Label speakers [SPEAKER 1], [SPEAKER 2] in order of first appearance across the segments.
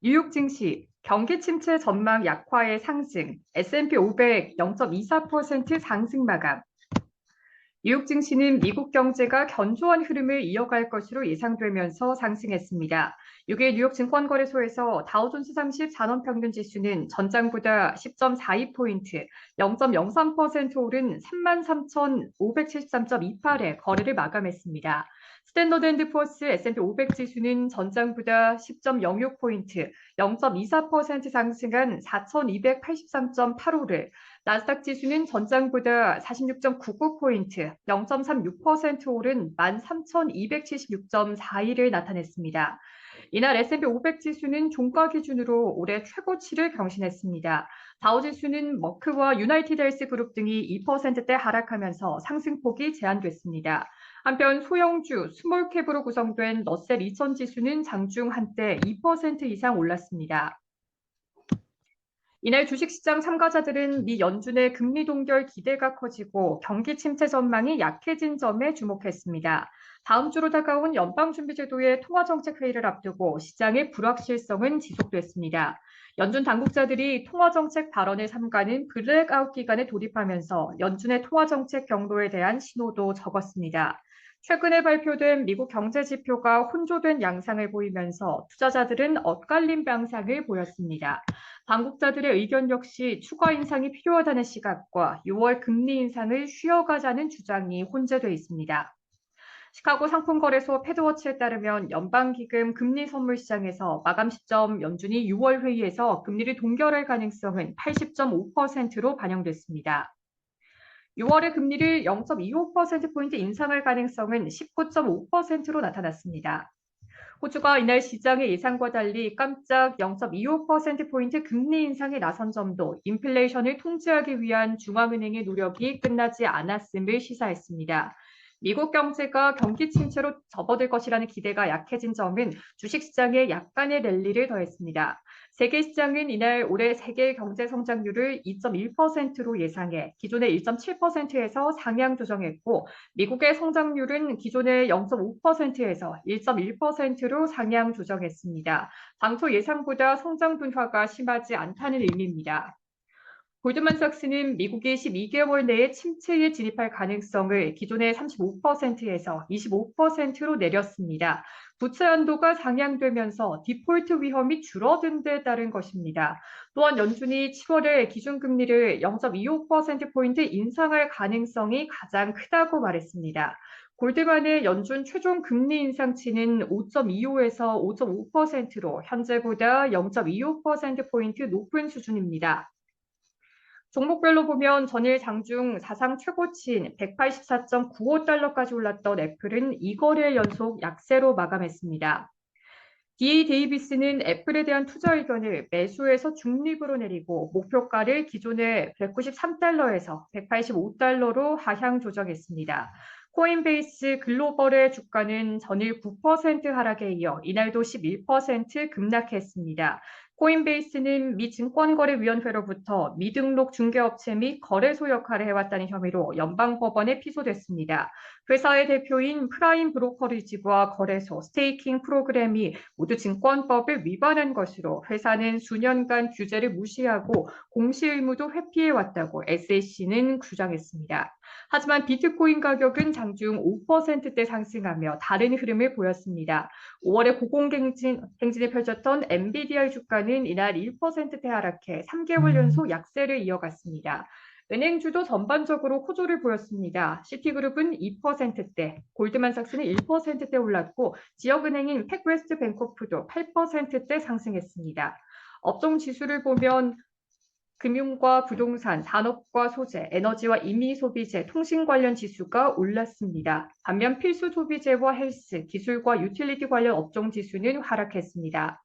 [SPEAKER 1] 뉴욕 증시 경기 침체 전망 약화의 상승, S&P 500 0.24% 상승 마감. 뉴욕 증시는 미국 경제가 견조한 흐름을 이어갈 것으로 예상되면서 상승했습니다. 6일 뉴욕 증권거래소에서 다우존스 30 산업평균지수는 전장보다 10.42포인트, 0.03% 오른 33,573.28에 거래를 마감했습니다. 스탠더드앤드포어스 S&P 500 지수는 전장보다 10.06포인트, 0.24% 상승한 4,283.85를, 나스닥 지수는 전장보다 46.99포인트, 0.36% 오른 13,276.41을 나타냈습니다. 이날 S&P 500 지수는 종가 기준으로 올해 최고치를 경신했습니다. 다우 지수는 머크와 유나이티드 헬스 그룹 등이 2%대 하락하면서 상승폭이 제한됐습니다. 한편 소형주, 스몰캡으로 구성된 러셀 2000 지수는 장중 한때 2% 이상 올랐습니다. 이날 주식시장 참가자들은 미 연준의 금리 동결 기대가 커지고 경기 침체 전망이 약해진 점에 주목했습니다. 다음 주로 다가온 연방준비제도의 통화정책 회의를 앞두고 시장의 불확실성은 지속됐습니다. 연준 당국자들이 통화정책 발언을 삼가는 블랙아웃 기간에 돌입하면서 연준의 통화정책 경로에 대한 신호도 적었습니다. 최근에 발표된 미국 경제 지표가 혼조된 양상을 보이면서 투자자들은 엇갈린 방향을 보였습니다. 당국자들의 의견 역시 추가 인상이 필요하다는 시각과 6월 금리 인상을 쉬어가자는 주장이 혼재돼 있습니다. 시카고 상품거래소 패드워치에 따르면 연방기금 금리 선물 시장에서 마감 시점 연준이 6월 회의에서 금리를 동결할 가능성은 80.5%로 반영됐습니다. 6월에 금리를 0.25%포인트 인상할 가능성은 19.5%로 나타났습니다. 호주가 이날 시장의 예상과 달리 깜짝 0.25%포인트 금리 인상에 나선 점도 인플레이션을 통제하기 위한 중앙은행의 노력이 끝나지 않았음을 시사했습니다. 미국 경제가 경기 침체로 접어들 것이라는 기대가 약해진 점은 주식시장에 약간의 랠리를 더했습니다. 세계시장은 이날 올해 세계 경제 성장률을 2.1%로 예상해 기존의 1.7%에서 상향 조정했고 미국의 성장률은 기존의 0.5%에서 1.1%로 상향 조정했습니다. 당초 예상보다 성장 둔화가 심하지 않다는 의미입니다. 골드만삭스는 미국이 12개월 내에 침체에 진입할 가능성을 기존의 35%에서 25%로 내렸습니다. 부채 한도가 상향되면서 디폴트 위험이 줄어든 데 따른 것입니다. 또한 연준이 7월에 기준금리를 0.25%포인트 인상할 가능성이 가장 크다고 말했습니다. 골드만의 연준 최종 금리 인상치는 5.25에서 5.5%로 현재보다 0.25%포인트 높은 수준입니다. 종목별로 보면 전일 장중 사상 최고치인 184.95달러까지 올랐던 애플은 2거래 연속 약세로 마감했습니다. D.A. 데이비스는 애플에 대한 투자 의견을 매수에서 중립으로 내리고 목표가를 기존의 193달러에서 185달러로 하향 조정했습니다. 코인베이스 글로벌의 주가는 전일 9% 하락에 이어 이날도 11% 급락했습니다. 코인베이스는 미 증권거래위원회로부터 미등록 중개업체 및 거래소 역할을 해왔다는 혐의로 연방법원에 피소됐습니다. 회사의 대표인 프라임 브로커리지와 거래소, 스테이킹 프로그램이 모두 증권법을 위반한 것으로 회사는 수년간 규제를 무시하고 공시 의무도 회피해왔다고 SEC는 주장했습니다. 하지만 비트코인 가격은 장중 5%대 상승하며 다른 흐름을 보였습니다. 5월에 고공행진을 펼쳤던 엔비디아의 주가는 이날 1%대 하락해 3개월 연속 약세를 이어갔습니다. 은행주도 전반적으로 호조를 보였습니다. 시티그룹은 2%대, 골드만삭스는 1%대 올랐고 지역은행인 팩웨스트 뱅코프도 8%대 상승했습니다. 업종 지수를 보면 금융과 부동산, 산업과 소재, 에너지와 임의소비재, 통신 관련 지수가 올랐습니다. 반면 필수 소비재와 헬스, 기술과 유틸리티 관련 업종 지수는 하락했습니다.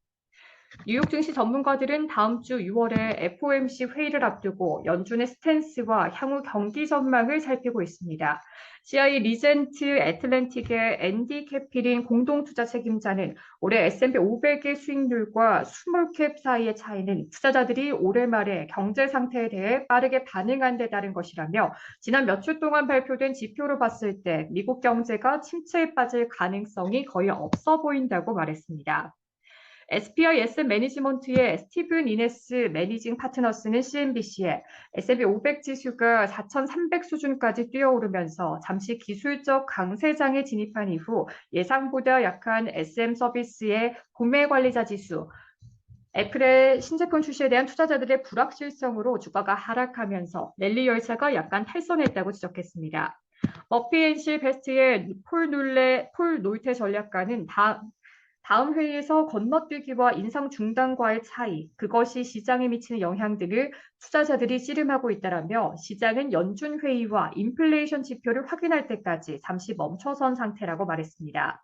[SPEAKER 1] 뉴욕 증시 전문가들은 다음 주 6월에 FOMC 회의를 앞두고 연준의 스탠스와 향후 경기 전망을 살피고 있습니다. CI 리젠트 애틀랜틱의 앤디 캐필린 공동투자 책임자는 올해 S&P 500의 수익률과 스몰캡 사이의 차이는 투자자들이 올해 말에 경제 상태에 대해 빠르게 반응한 데 따른 것이라며 지난 며칠 동안 발표된 지표로 봤을 때 미국 경제가 침체에 빠질 가능성이 거의 없어 보인다고 말했습니다. SPI 애셋 매니지먼트의 스티븐 이네스 매니징 파트너스는 CNBC에 S&P 500 지수가 4,300 수준까지 뛰어오르면서 잠시 기술적 강세장에 진입한 이후 예상보다 약한 SM 서비스의 구매 관리자 지수, 애플의 신제품 출시에 대한 투자자들의 불확실성으로 주가가 하락하면서 랠리 열차가 약간 탈선했다고 지적했습니다. 머피 앤실 베스트의 폴 놀테 전략가는 다음 회의에서 건너뛰기와 인상 중단과의 차이, 그것이 시장에 미치는 영향들을 투자자들이 씨름하고 있다라며 시장은 연준 회의와 인플레이션 지표를 확인할 때까지 잠시 멈춰선 상태라고 말했습니다.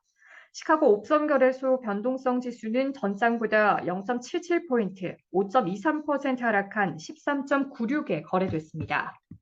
[SPEAKER 1] 시카고 옵션 거래소 변동성 지수는 전장보다 0.77포인트, 5.23% 하락한 13.96에 거래됐습니다.